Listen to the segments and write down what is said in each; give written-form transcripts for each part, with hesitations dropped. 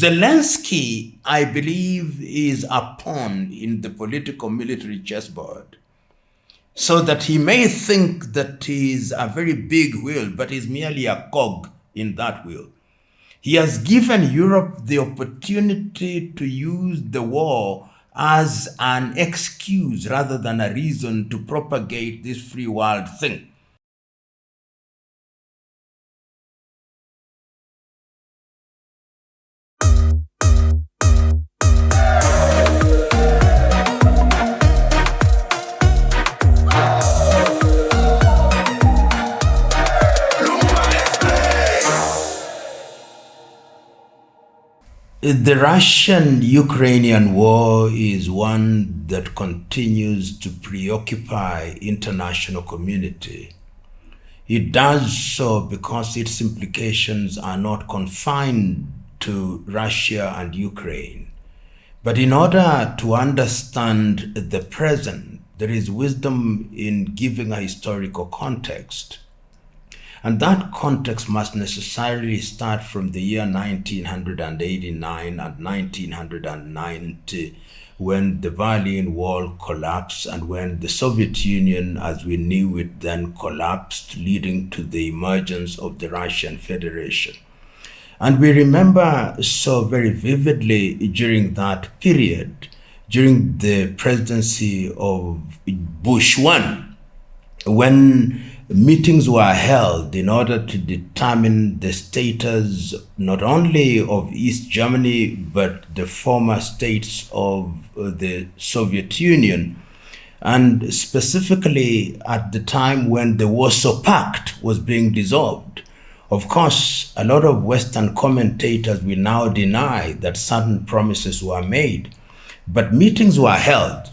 Zelensky, I believe, is a pawn in the political military chessboard, so that he may think that he is a very big wheel, but is merely a cog in that wheel. He has given Europe the opportunity to use the war as an excuse rather than a reason to propagate this free world thing. The Russian-Ukrainian war is one that continues to preoccupy international community. It does so because its implications are not confined to Russia and Ukraine. But in order to understand the present, there is wisdom in giving a historical context. And that context must necessarily start from the year 1989 and 1990, when the Berlin Wall collapsed and when the Soviet Union, as we knew it then, collapsed, leading to the emergence of the Russian Federation. And we remember so very vividly during that period, during the presidency of Bush I, when meetings were held in order to determine the status not only of East Germany, but the former states of the Soviet Union. And specifically at the time when the Warsaw Pact was being dissolved. Of course, a lot of Western commentators will now deny that certain promises were made, but meetings were held.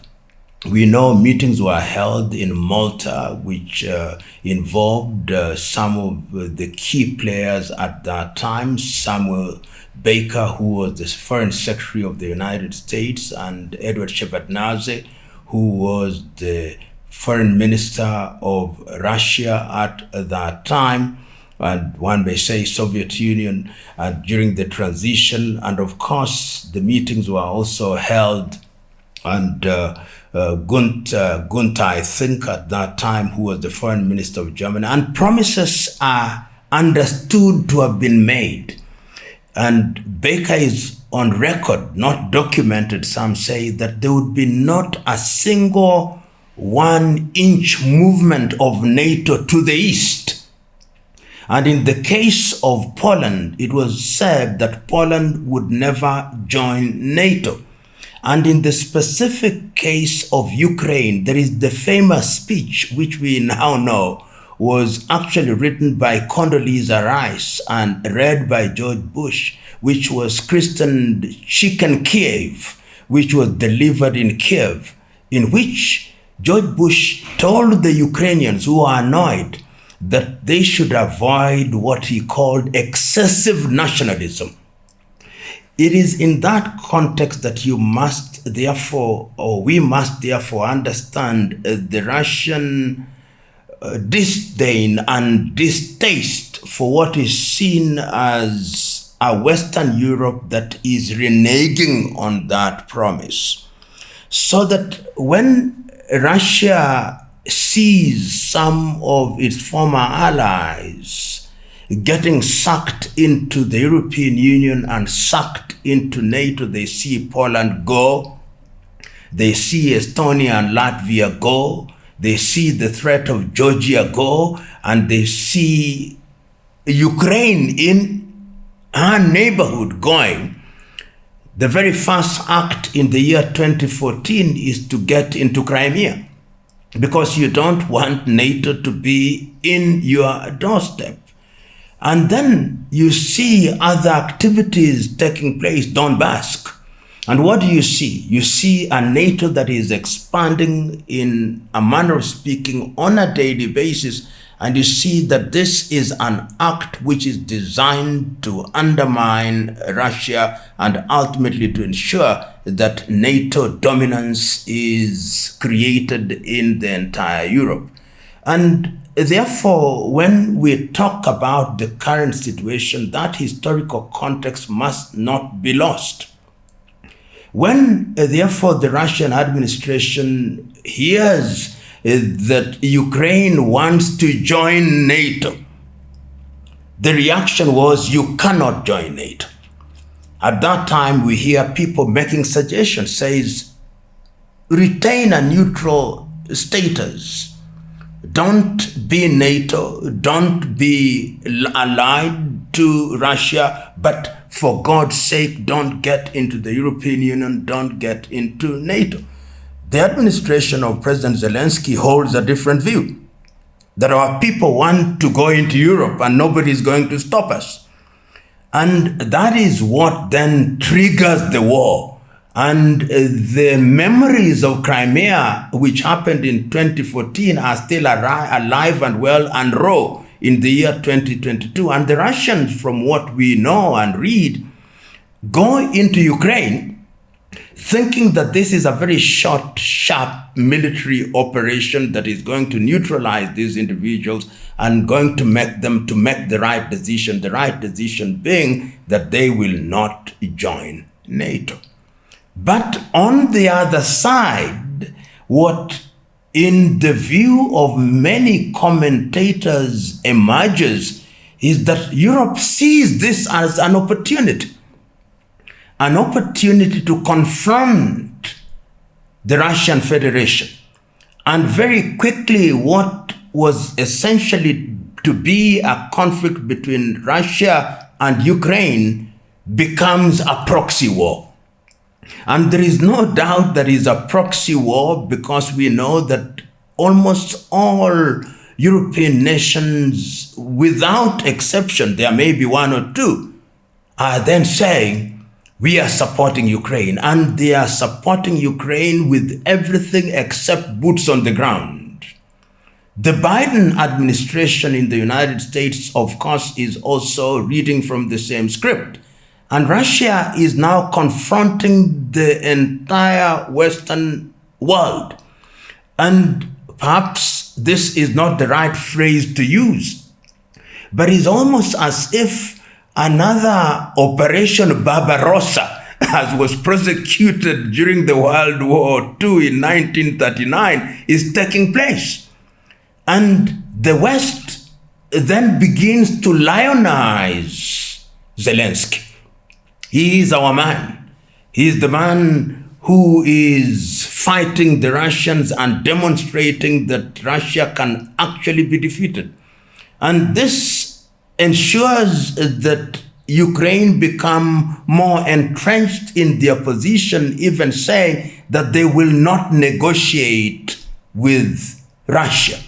We know meetings were held in Malta, which involved some of the key players at that time, Samuel Baker, who was the Foreign Secretary of the United States, and Edward Shevardnadze, who was the Foreign Minister of Russia at that time, and one may say Soviet Union, during the transition. And of course, the meetings were also held, and Gunther, I think at that time, who was the foreign minister of Germany, and promises are understood to have been made. And Baker is on record, not documented, some say, that there would be not a single 1-inch movement of NATO to the east. And in the case of Poland, it was said that Poland would never join NATO. And in the specific case of Ukraine, there is the famous speech, which we now know was actually written by Condoleezza Rice and read by George Bush, which was christened Chicken Kiev, which was delivered in Kiev, in which George Bush told the Ukrainians who are annoyed that they should avoid what he called excessive nationalism. It is in that context that you must therefore, or we must therefore understand the Russian disdain and distaste for what is seen as a Western Europe that is reneging on that promise. So that when Russia sees some of its former allies getting sucked into the European Union and sucked into NATO, they see Poland go, they see Estonia and Latvia go, they see the threat of Georgia go, and they see Ukraine in our neighborhood going. The very first act in the year 2014 is to get into Crimea, because you don't want NATO to be in your doorstep. And then you see other activities taking place, Donbass. And what do you see? You see a NATO that is expanding in a manner of speaking on a daily basis. And you see that this is an act which is designed to undermine Russia and ultimately to ensure that NATO dominance is created in the entire Europe. And therefore, when we talk about the current situation, that historical context must not be lost. When, therefore, the Russian administration hears that Ukraine wants to join NATO, the reaction was, you cannot join NATO. At that time, we hear people making suggestions, says, retain a neutral status. Don't be NATO, don't be allied to Russia, but for God's sake, don't get into the European Union, don't get into NATO. The administration of President Zelensky holds a different view, that our people want to go into Europe and nobody is going to stop us. And that is what then triggers the war. And the memories of Crimea, which happened in 2014, are still alive and well and raw in the year 2022. And the Russians, from what we know and read, go into Ukraine thinking that this is a very short, sharp military operation that is going to neutralize these individuals and going to make them to make the right decision being that they will not join NATO. But on the other side, what in the view of many commentators emerges is that Europe sees this as an opportunity to confront the Russian Federation. And very quickly, what was essentially to be a conflict between Russia and Ukraine becomes a proxy war. And there is no doubt there is a proxy war, because we know that almost all European nations, without exception, there may be one or two, are then saying, we are supporting Ukraine. And they are supporting Ukraine with everything except boots on the ground. The Biden administration in the United States, of course, is also reading from the same script. And Russia is now confronting the entire Western world. And perhaps this is not the right phrase to use, but it's almost as if another Operation Barbarossa, as was prosecuted during the World War II in 1939, is taking place. And the West then begins to lionize Zelensky. He is our man. He is the man who is fighting the Russians and demonstrating that Russia can actually be defeated. And this ensures that Ukraine become more entrenched in their position, even saying that they will not negotiate with Russia.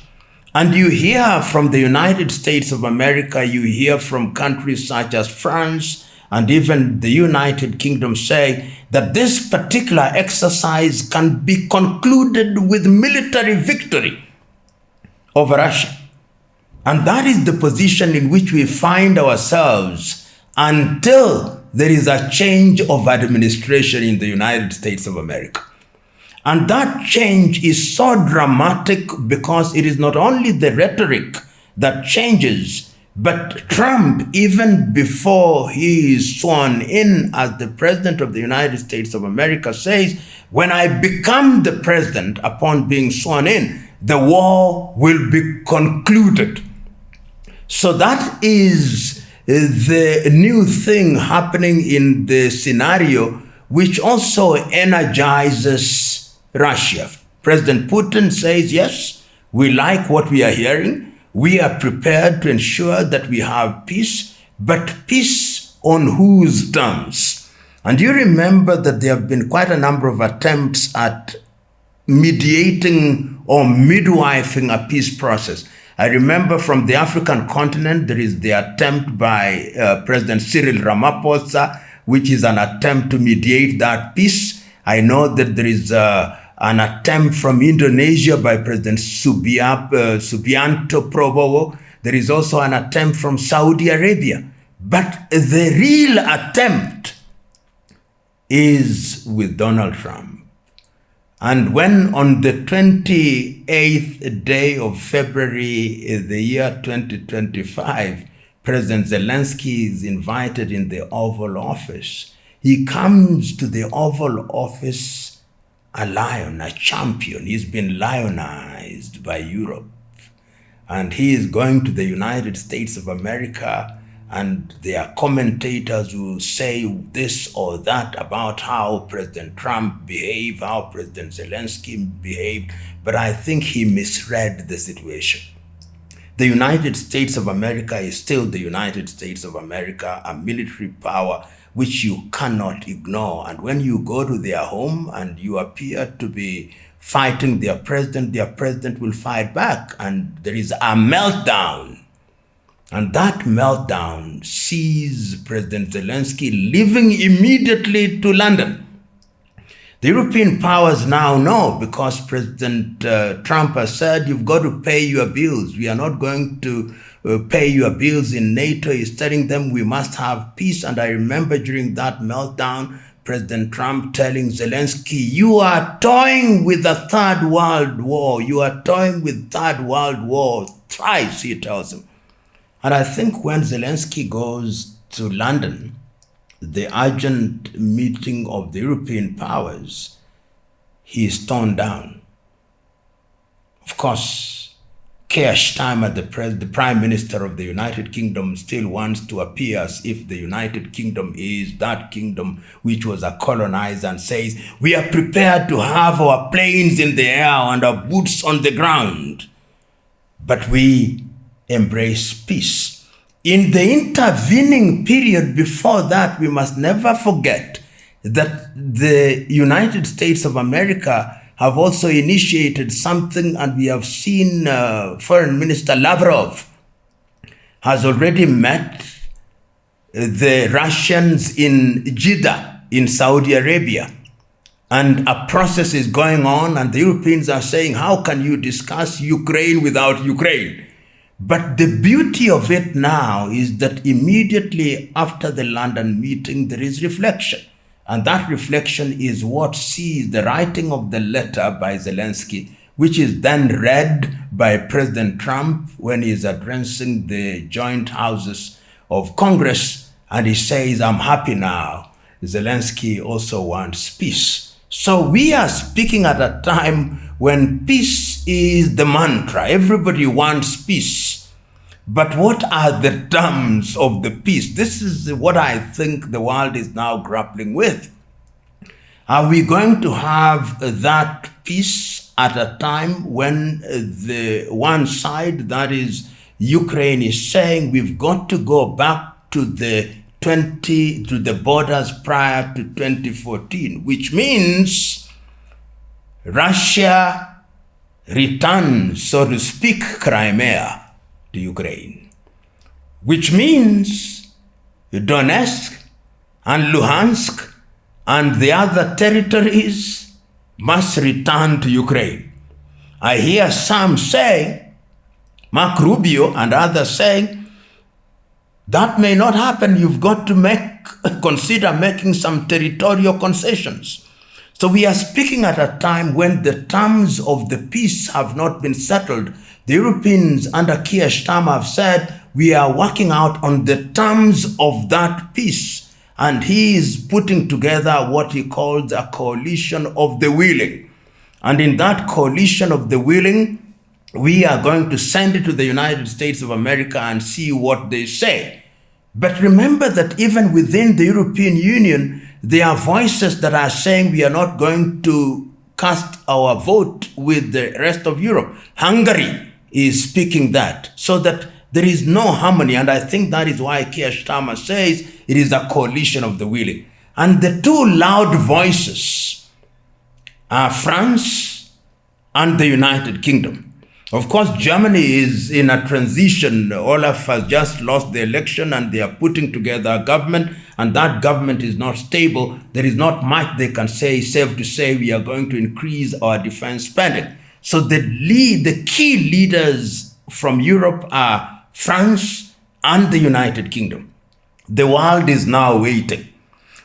And you hear from the United States of America, you hear from countries such as France, and even the United Kingdom say that this particular exercise can be concluded with military victory over Russia. And that is the position in which we find ourselves until there is a change of administration in the United States of America. And that change is so dramatic because it is not only the rhetoric that changes, but Trump, even before he is sworn in as the President of the United States of America, says, when I become the president, upon being sworn in, the war will be concluded. So that is the new thing happening in the scenario, which also energizes Russia. President Putin says, yes, we like what we are hearing. We are prepared to ensure that we have peace, but peace on whose terms? And you remember that there have been quite a number of attempts at mediating or midwifing a peace process. I remember from the African continent, there is the attempt by President Cyril Ramaphosa, which is an attempt to mediate that peace. I know that there is an attempt from Indonesia by President Subianto Prabowo. There is also an attempt from Saudi Arabia. But the real attempt is with Donald Trump. And when on the 28th day of February, the year 2025, President Zelensky is invited in the Oval Office, he comes to the Oval Office a lion, a champion. He's been lionized by Europe. And he is going to the United States of America, and there are commentators who say this or that about how President Trump behaved, how President Zelensky behaved, but I think he misread the situation. The United States of America is still the United States of America, a military power which you cannot ignore. And when you go to their home and you appear to be fighting their president will fight back, and there is a meltdown. And that meltdown sees President Zelensky leaving immediately to London. The European powers now know, because President Trump has said, you've got to pay your bills. We are not going to pay your bills in NATO. He's telling them we must have peace. And I remember during that meltdown, President Trump telling Zelensky, you are toying with the Third World War. You are toying with Third World War. Twice, he tells him. And I think when Zelensky goes to London, the urgent meeting of the European powers, he is torn down. Of course, Keir Starmer, the Prime Minister of the United Kingdom, still wants to appear as if the United Kingdom is that kingdom which was a colonizer, and says, we are prepared to have our planes in the air and our boots on the ground, but we embrace peace. In the intervening period before that, we must never forget that the United States of America have also initiated something, and we have seen Foreign Minister Lavrov has already met the Russians in Jeddah in Saudi Arabia. And a process is going on, and the Europeans are saying, how can you discuss Ukraine without Ukraine? But the beauty of it now is that immediately after the London meeting, there is reflection. And that reflection is what sees the writing of the letter by Zelensky, which is then read by President Trump when he is addressing the joint houses of Congress. And he says, I'm happy now. Zelensky also wants peace. So we are speaking at a time when peace is the mantra. Everybody wants peace. But what are the terms of the peace? This is what I think the world is now grappling with. Are we going to have that peace at a time when the one side, that is Ukraine, is saying we've got to go back to the borders prior to 2014, which means Russia returns, so to speak, Crimea to Ukraine, which means Donetsk and Luhansk and the other territories must return to Ukraine. I hear some saying, Mark Rubio and others saying, that may not happen. You've got to consider making some territorial concessions. So we are speaking at a time when the terms of the peace have not been settled. The Europeans under Keir Starmer have said, we are working out on the terms of that peace. And he is putting together what he calls a coalition of the willing. And in that coalition of the willing, we are going to send it to the United States of America and see what they say. But remember that even within the European Union, there are voices that are saying we are not going to cast our vote with the rest of Europe. Hungary is speaking that, so that there is no harmony. And I think that is why Keir Starmer says it is a coalition of the willing. And the two loud voices are France and the United Kingdom. Of course, Germany is in a transition. Olaf has just lost the election and they are putting together a government, and that government is not stable. There is not much they can say, save to say we are going to increase our defense spending. So the key leaders from Europe are France and the United Kingdom. The world is now waiting.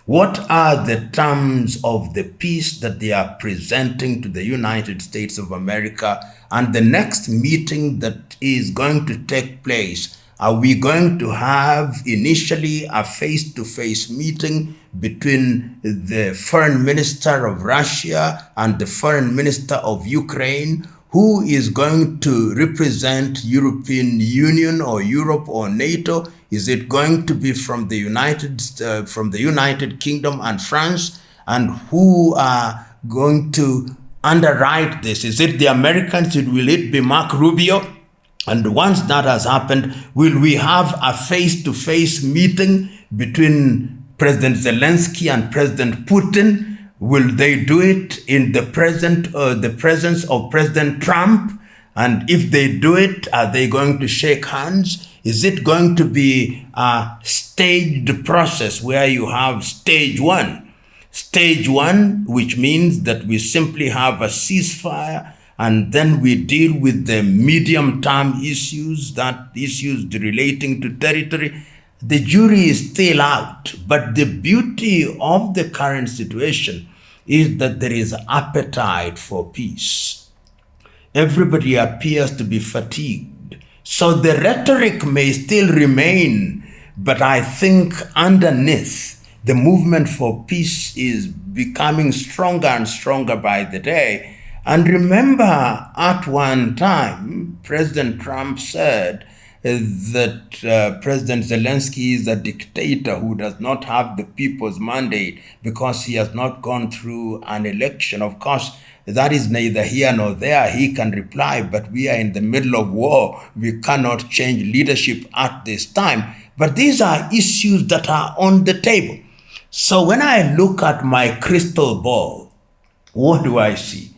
What are the terms of the peace that they are presenting to the United States of America? And the next meeting that is going to take place, are we going to have initially a face-to-face meeting between the foreign minister of Russia and the foreign minister of Ukraine? Who is going to represent European Union or Europe or NATO? Is it going to be from the United Kingdom and France? And who are going to underwrite this? Is it the Americans? Will it be Mark Rubio? And once that has happened, will we have a face-to-face meeting between President Zelensky and President Putin? Will they do it in the presence of President Trump? And if they do it, are they going to shake hands? Is it going to be a staged process where you have stage one? Stage one, which means that we simply have a ceasefire, and then we deal with the medium-term issues, that issues relating to territory. The jury is still out, but the beauty of the current situation is that there is appetite for peace. Everybody appears to be fatigued. So the rhetoric may still remain, but I think underneath, the movement for peace is becoming stronger and stronger by the day. And remember, at one time, President Trump said that President Zelensky is a dictator who does not have the people's mandate because he has not gone through an election. Of course, that is neither here nor there. He can reply, but we are in the middle of war. We cannot change leadership at this time. But these are issues that are on the table. So when I look at my crystal ball, what do I see?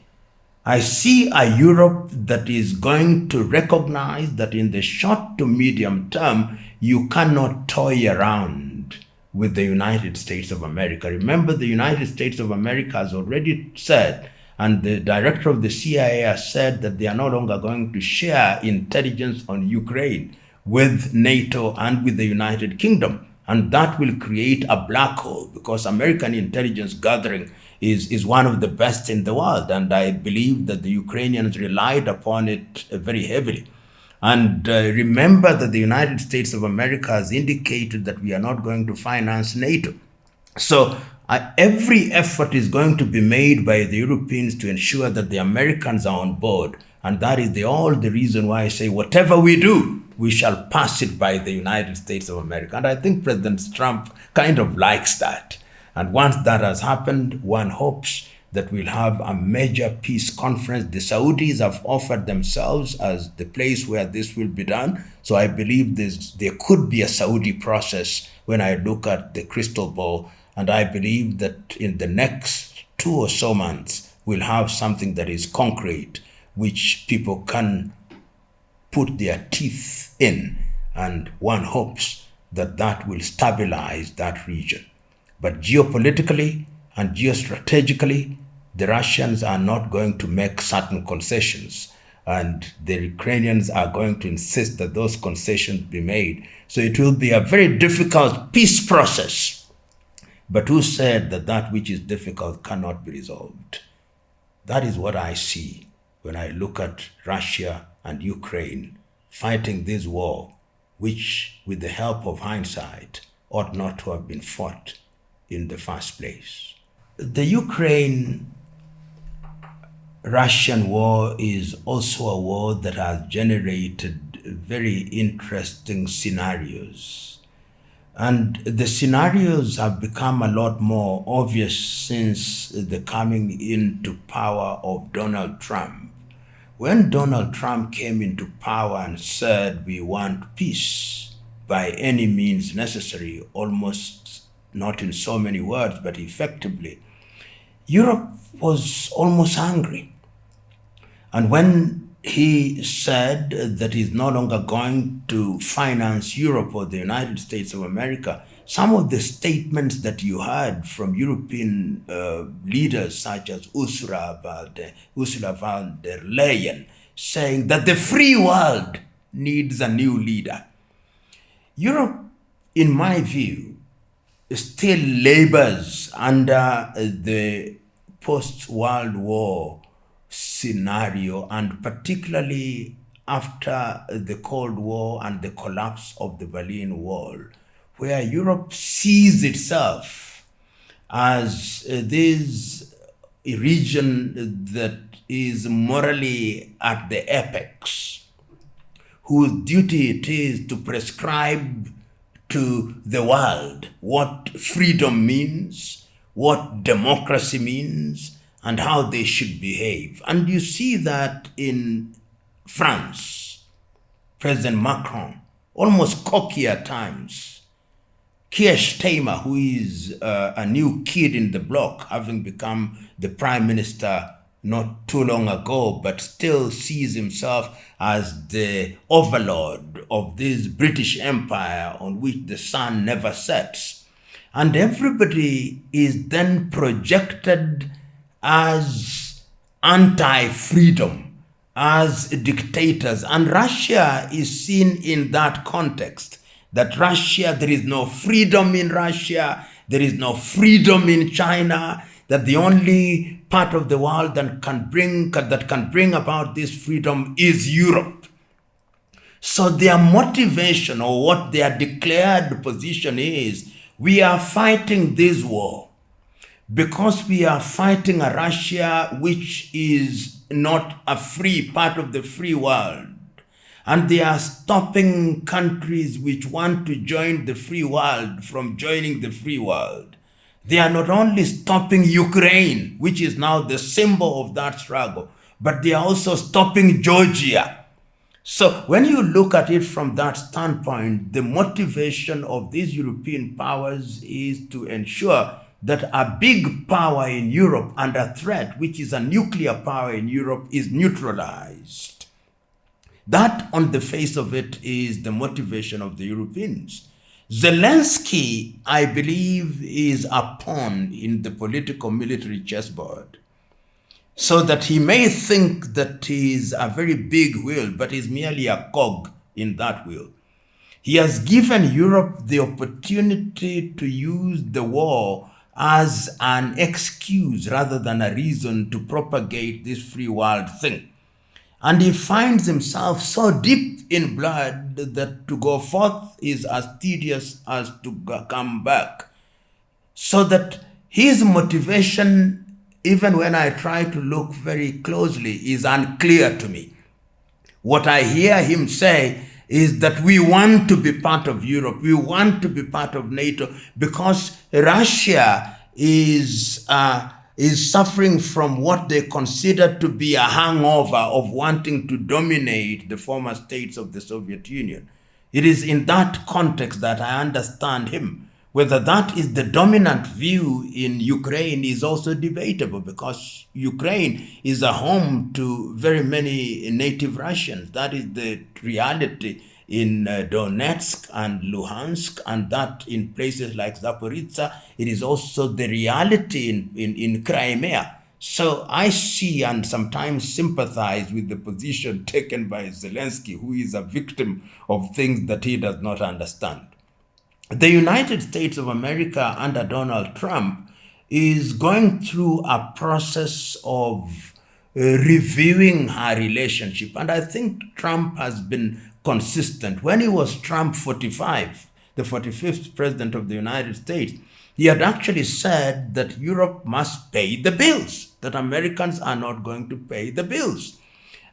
I see a Europe that is going to recognize that in the short to medium term, you cannot toy around with the United States of America. Remember, the United States of America has already said, and the director of the CIA has said, that they are no longer going to share intelligence on Ukraine with NATO and with the United Kingdom. And that will create a black hole, because American intelligence gathering is one of the best in the world. And I believe that the Ukrainians relied upon it very heavily. And remember that the United States of America has indicated that we are not going to finance NATO. So every effort is going to be made by the Europeans to ensure that the Americans are on board. And that is all the reason why I say whatever we do, we shall pass it by the United States of America. And I think President Trump kind of likes that. And once that has happened, one hopes that we'll have a major peace conference. The Saudis have offered themselves as the place where this will be done. So I believe there could be a Saudi process when I look at the crystal ball. And I believe that in the next 2 or so months, we'll have something that is concrete, which people can put their teeth in. And one hopes that that will stabilize that region. But geopolitically and geostrategically, the Russians are not going to make certain concessions, and the Ukrainians are going to insist that those concessions be made. So it will be a very difficult peace process. But who said that that which is difficult cannot be resolved? That is what I see when I look at Russia and Ukraine fighting this war, which, with the help of hindsight, ought not to have been fought in the first place. The Ukraine-Russian war is also a war that has generated very interesting scenarios. And the scenarios have become a lot more obvious since the coming into power of Donald Trump. When Donald Trump came into power and said, we want peace by any means necessary, almost not in so many words, but effectively, Europe was almost angry. And when he said that he's no longer going to finance Europe or the United States of America, some of the statements that you heard from European leaders such as Ursula von der Leyen saying that the free world needs a new leader. Europe, in my view, still labors under the post-World War scenario, and particularly after the Cold War and the collapse of the Berlin Wall, where Europe sees itself as this region that is morally at the apex, whose duty it is to prescribe to the world what freedom means, what democracy means, and how they should behave. And you see that in France, President Macron, almost cocky at times. Keir Starmer, who is a new kid in the block, having become the prime minister not too long ago, but still sees himself as the overlord of this British Empire on which the sun never sets. And everybody is then projected as anti-freedom, as dictators. And Russia is seen in that context, that Russia, there is no freedom in Russia, there is no freedom in China, that the only part of the world that can bring about this freedom is Europe. So their motivation, or what their declared position is, we are fighting this war because we are fighting a Russia which is not a free part of the free world. And they are stopping countries which want to join the free world from joining the free world. They are not only stopping Ukraine, which is now the symbol of that struggle, but they are also stopping Georgia. So when you look at it from that standpoint, the motivation of these European powers is to ensure that a big power in Europe and a threat, which is a nuclear power in Europe, is neutralized. That, on the face of it, is the motivation of the Europeans. Zelensky, I believe, is a pawn in the political military chessboard, so that he may think that he is a very big wheel, but is merely a cog in that wheel. He has given Europe the opportunity to use the war as an excuse rather than a reason to propagate this free world thing. And he finds himself so deep in blood that to go forth is as tedious as to come back. So that his motivation, even when I try to look very closely, is unclear to me. What I hear him say is that we want to be part of Europe, we want to be part of NATO, because Russia is suffering from what they consider to be a hangover of wanting to dominate the former states of the Soviet Union. It is in that context that I understand him. Whether that is the dominant view in Ukraine is also debatable, because Ukraine is a home to very many native Russians. That is the reality in Donetsk and Luhansk, and that in places like Zaporizhzhia. It is also the reality in Crimea. So I see and sometimes sympathize with the position taken by Zelensky, who is a victim of things that he does not understand. The United States of America under Donald Trump is going through a process of reviewing her relationship. And I think Trump has been consistent. When he was Trump 45, the 45th president of the United States, he had actually said that Europe must pay the bills, that Americans are not going to pay the bills.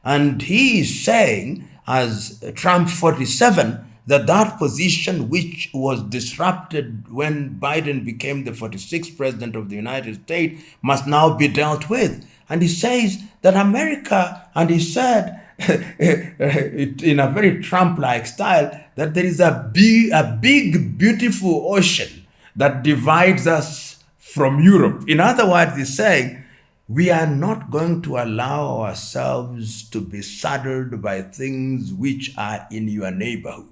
And he is saying, as Trump 47, that position, which was disrupted when Biden became the 46th president of the United States, must now be dealt with. And he says that America, and he said in a very Trump-like style, that there is a big, beautiful ocean that divides us from Europe. In other words, he's saying, we are not going to allow ourselves to be saddled by things which are in your neighborhood.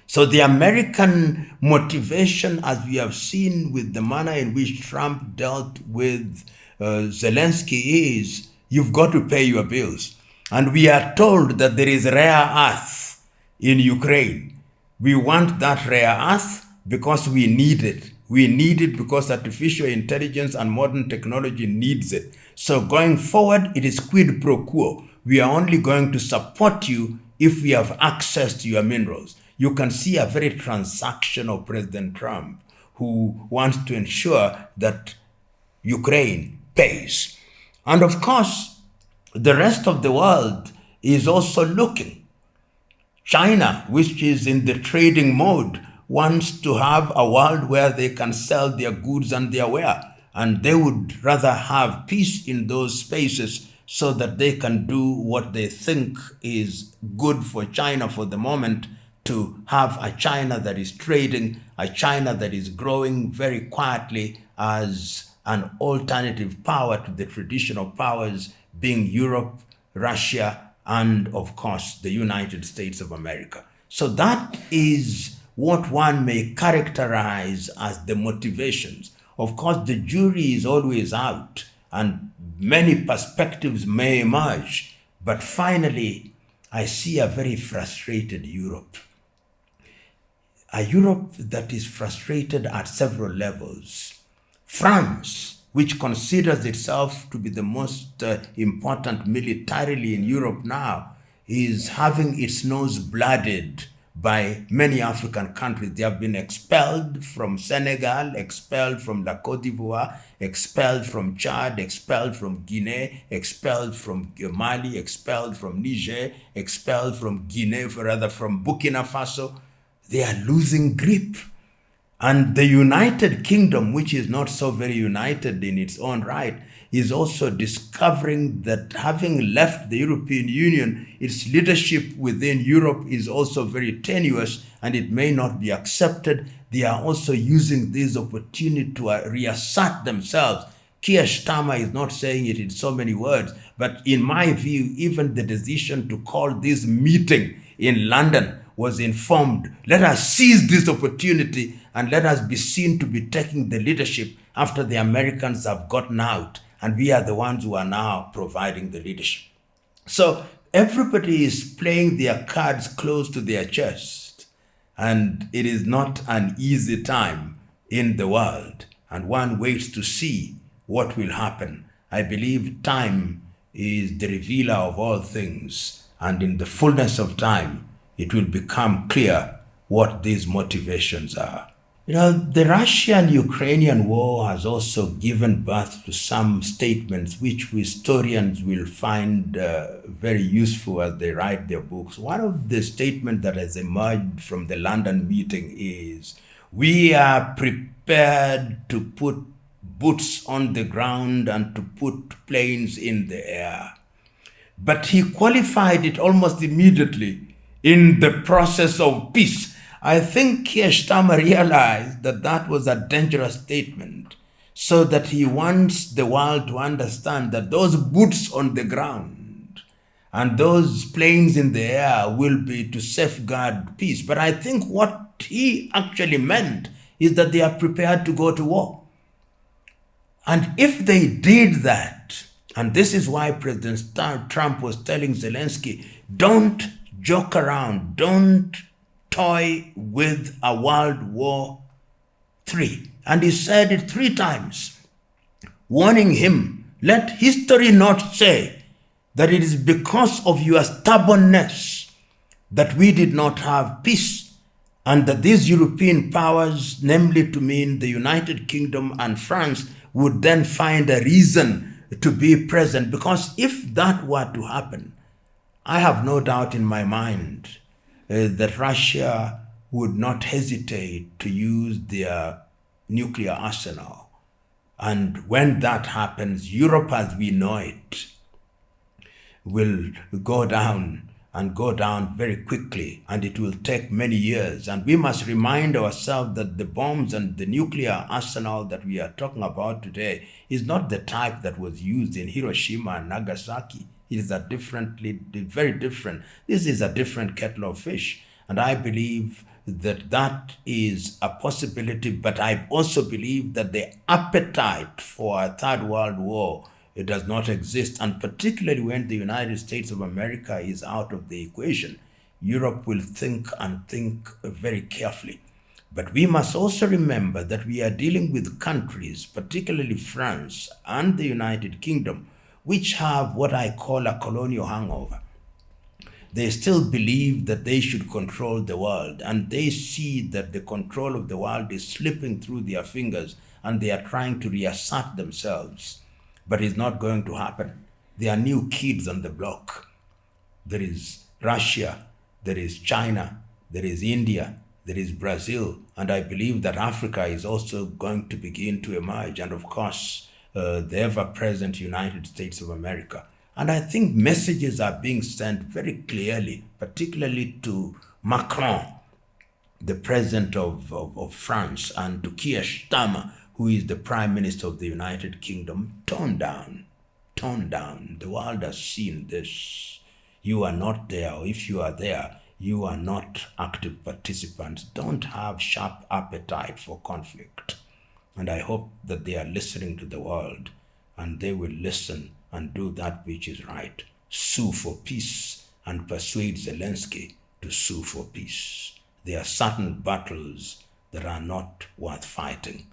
So the American motivation, as we have seen with the manner in which Trump dealt with Zelensky, is you've got to pay your bills. And we are told that there is rare earth in Ukraine. We want that rare earth, because we need it. We need it because artificial intelligence and modern technology needs it. So going forward, it is quid pro quo. We are only going to support you if we have access to your minerals. You can see a very transactional President Trump who wants to ensure that Ukraine pays. And of course, the rest of the world is also looking. China, which is in the trading mode, wants to have a world where they can sell their goods and their ware. And they would rather have peace in those spaces so that they can do what they think is good for China for the moment, to have a China that is trading, a China that is growing very quietly as an alternative power to the traditional powers being Europe, Russia, and of course the United States of America. So that is what one may characterize as the motivations. Of course, the jury is always out and many perspectives may emerge, but finally I see a very frustrated Europe. A Europe that is frustrated at several levels. France, which considers itself to be the most important militarily in Europe now, is having its nose blooded by many African countries. They have been expelled from Senegal, expelled from La Côte d'Ivoire, expelled from Chad, expelled from Guinea, expelled from Mali, expelled from Niger, expelled from Guinea, from Burkina Faso. They are losing grip. And the United Kingdom, which is not so very united in its own right, is also discovering that having left the European Union, its leadership within Europe is also very tenuous and it may not be accepted. They are also using this opportunity to reassert themselves. Keir Starmer is not saying it in so many words, but in my view, even the decision to call this meeting in London was informed. Let us seize this opportunity and let us be seen to be taking the leadership after the Americans have gotten out, and we are the ones who are now providing the leadership. So everybody is playing their cards close to their chest, and it is not an easy time in the world, and one waits to see what will happen. I believe time is the revealer of all things, and in the fullness of time, it will become clear what these motivations are. You know, the Russian-Ukrainian war has also given birth to some statements which historians will find very useful as they write their books. One of the statements that has emerged from the London meeting is, we are prepared to put boots on the ground and to put planes in the air. But he qualified it almost immediately in the process of peace. I think Keir Starmer realized that that was a dangerous statement, so that he wants the world to understand that those boots on the ground and those planes in the air will be to safeguard peace. But I think what he actually meant is that they are prepared to go to war. And if they did that, and this is why President Trump was telling Zelensky, don't joke around, don't toy with a World War III. And he said it 3 times, warning him, let history not say that it is because of your stubbornness that we did not have peace, and that these European powers, namely to mean the United Kingdom and France, would then find a reason to be present. Because if that were to happen, I have no doubt in my mind that Russia would not hesitate to use their nuclear arsenal. And when that happens, Europe as we know it will go down, and go down very quickly, and it will take many years. And we must remind ourselves that the bombs and the nuclear arsenal that we are talking about today is not the type that was used in Hiroshima and Nagasaki. It is very different. This is a different kettle of fish. And I believe that that is a possibility, but I also believe that the appetite for a third world war, it does not exist. And particularly when the United States of America is out of the equation, Europe will think and think very carefully. But we must also remember that we are dealing with countries, particularly France and the United Kingdom, which have what I call a colonial hangover. They still believe that they should control the world, and they see that the control of the world is slipping through their fingers, and they are trying to reassert themselves. But it's not going to happen. There are new kids on the block. There is Russia, there is China, there is India, there is Brazil, and I believe that Africa is also going to begin to emerge, and of course, the ever-present United States of America. And I think messages are being sent very clearly, particularly to Macron, the president of France, and to Keir Starmer, who is the Prime Minister of the United Kingdom. Tone down, tone down. The world has seen this. You are not there, or if you are there, you are not active participants. Don't have sharp appetite for conflict. And I hope that they are listening to the world, and they will listen and do that which is right. Sue for peace and persuade Zelensky to sue for peace. There are certain battles that are not worth fighting.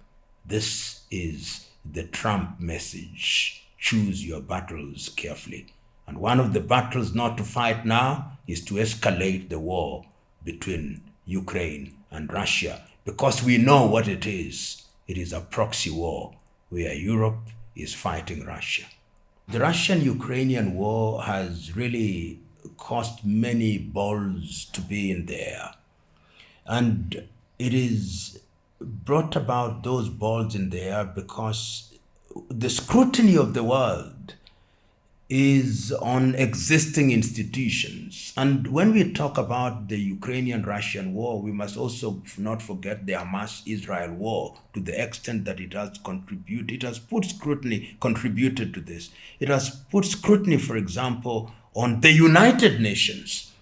This is the Trump message. Choose your battles carefully. And one of the battles not to fight now is to escalate the war between Ukraine and Russia, because we know what it is. It is a proxy war where Europe is fighting Russia. The Russian-Ukrainian war has really caused many balls to be in the air. And it is brought about those balls in the air because the scrutiny of the world is on existing institutions. And when we talk about the Ukrainian-Russian war, we must also not forget the Hamas-Israel war, to the extent that it has contributed. It has put scrutiny, contributed to this. It has put scrutiny, for example, on the United Nations.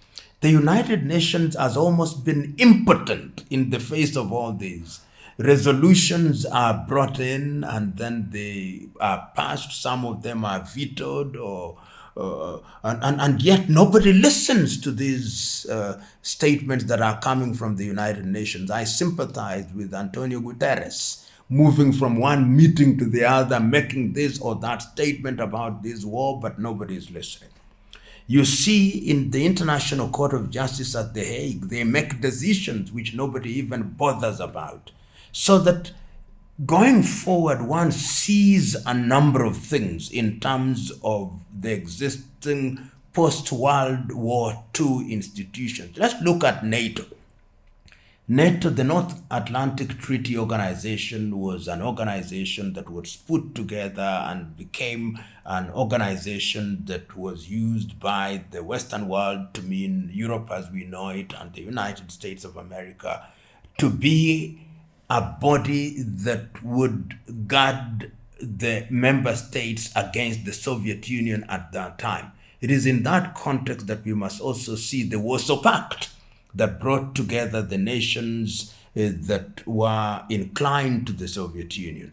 The United Nations has almost been impotent in the face of all these. Resolutions are brought in and then they are passed. Some of them are vetoed, and yet nobody listens to these statements that are coming from the United Nations. I sympathize with Antonio Guterres, moving from one meeting to the other, making this or that statement about this war, but nobody is listening. You see, in the International Court of Justice at The Hague, they make decisions which nobody even bothers about. So that going forward, one sees a number of things in terms of the existing post-World War II institutions. Let's look at NATO. NATO, the North Atlantic Treaty Organization, was an organization that was put together and became an organization that was used by the Western world to mean Europe as we know it and the United States of America to be a body that would guard the member states against the Soviet Union at that time. It is in that context that we must also see the Warsaw Pact that brought together the nations that were inclined to the Soviet Union,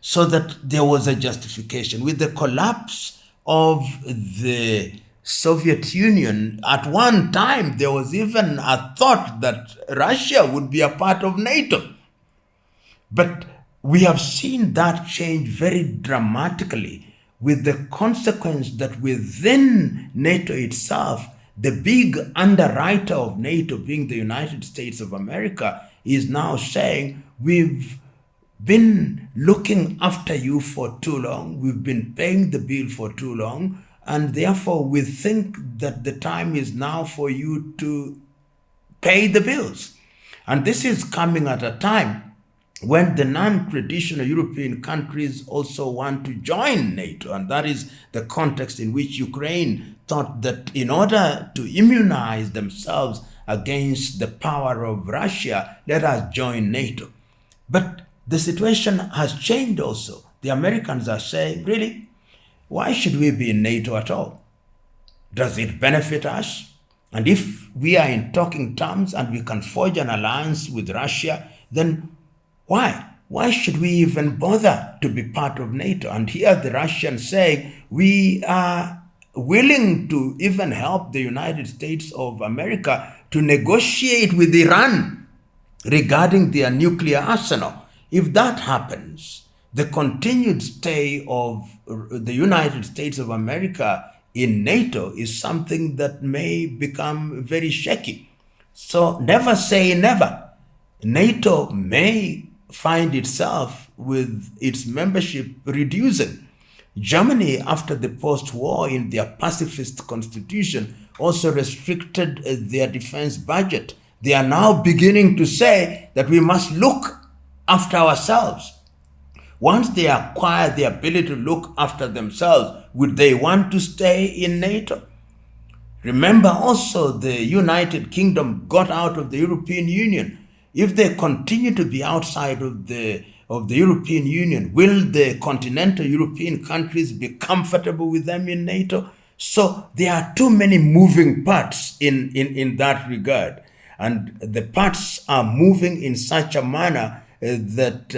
so that there was a justification. With the collapse of the Soviet Union, at one time there was even a thought that Russia would be a part of NATO. But we have seen that change very dramatically, with the consequence that within NATO itself, the big underwriter of NATO, being the United States of America, is now saying, we've been looking after you for too long, we've been paying the bill for too long, and therefore we think that the time is now for you to pay the bills. And this is coming at a time when the non-traditional European countries also want to join NATO. And that is the context in which Ukraine thought that in order to immunize themselves against the power of Russia, let us join NATO. But the situation has changed also. The Americans are saying, really, why should we be in NATO at all? Does it benefit us? And if we are in talking terms and we can forge an alliance with Russia, then why? Why should we even bother to be part of NATO? And here the Russians say, we are willing to even help the United States of America to negotiate with Iran regarding their nuclear arsenal. If that happens, the continued stay of the United States of America in NATO is something that may become very shaky. So never say never. NATO may find itself with its membership reducing. Germany, after the post-war in their pacifist constitution, also restricted their defense budget. They are now beginning to say that we must look after ourselves. Once they acquire the ability to look after themselves, would they want to stay in NATO? Remember also the United Kingdom got out of the European Union. If they continue to be outside of the European Union, will the continental European countries be comfortable with them in NATO? So there are too many moving parts in that regard. And the parts are moving in such a manner that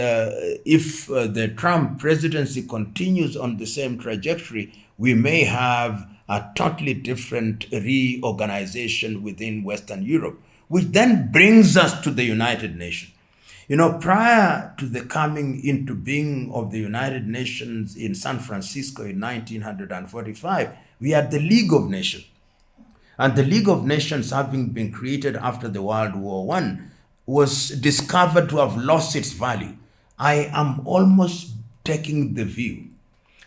if the Trump presidency continues on the same trajectory, we may have a totally different reorganization within Western Europe, which then brings us to the United Nations. You know, prior to the coming into being of the United Nations in San Francisco in 1945, we had the League of Nations. And the League of Nations, having been created after the World War I, was discovered to have lost its value. I am almost taking the view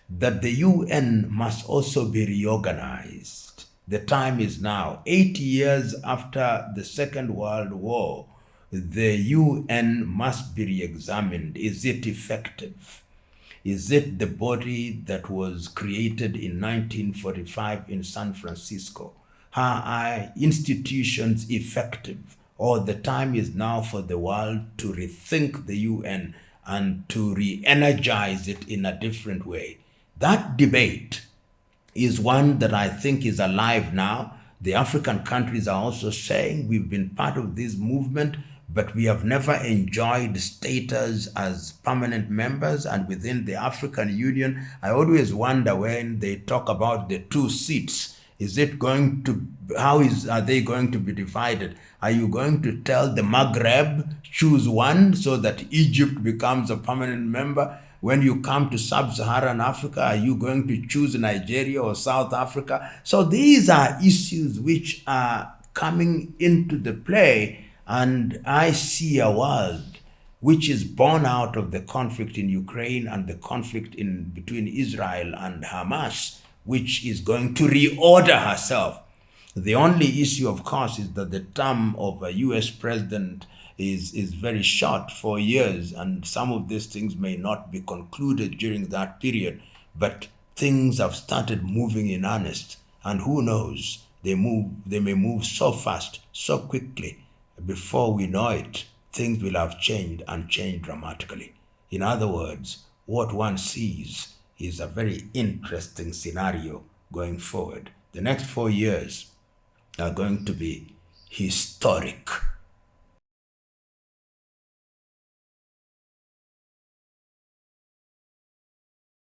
that the UN must also be reorganized. The time is now. 80 years after the Second World War, the UN must be re-examined. Is it effective? Is it the body that was created in 1945 in San Francisco? Are institutions effective? Or the time is now for the world to rethink the UN and to re-energize it in a different way. That debate is one that I think is alive now. The African countries are also saying we've been part of this movement, but we have never enjoyed status as permanent members. And within the African Union, I always wonder when they talk about the 2 seats, are they going to be divided? Are you going to tell the Maghreb, choose one so that Egypt becomes a permanent member? When you come to sub-Saharan Africa, are you going to choose Nigeria or South Africa? So these are issues which are coming into the play, and I see a world which is born out of the conflict in Ukraine and the conflict between Israel and Hamas, which is going to reorder herself. The only issue, of course, is that the term of a US president is very short, 4 years, and some of these things may not be concluded during that period, but things have started moving in earnest, and who knows, they may move so fast, so quickly, before we know it, things will have changed and changed dramatically. In other words, what one sees is a very interesting scenario going forward. The next 4 years are going to be historic.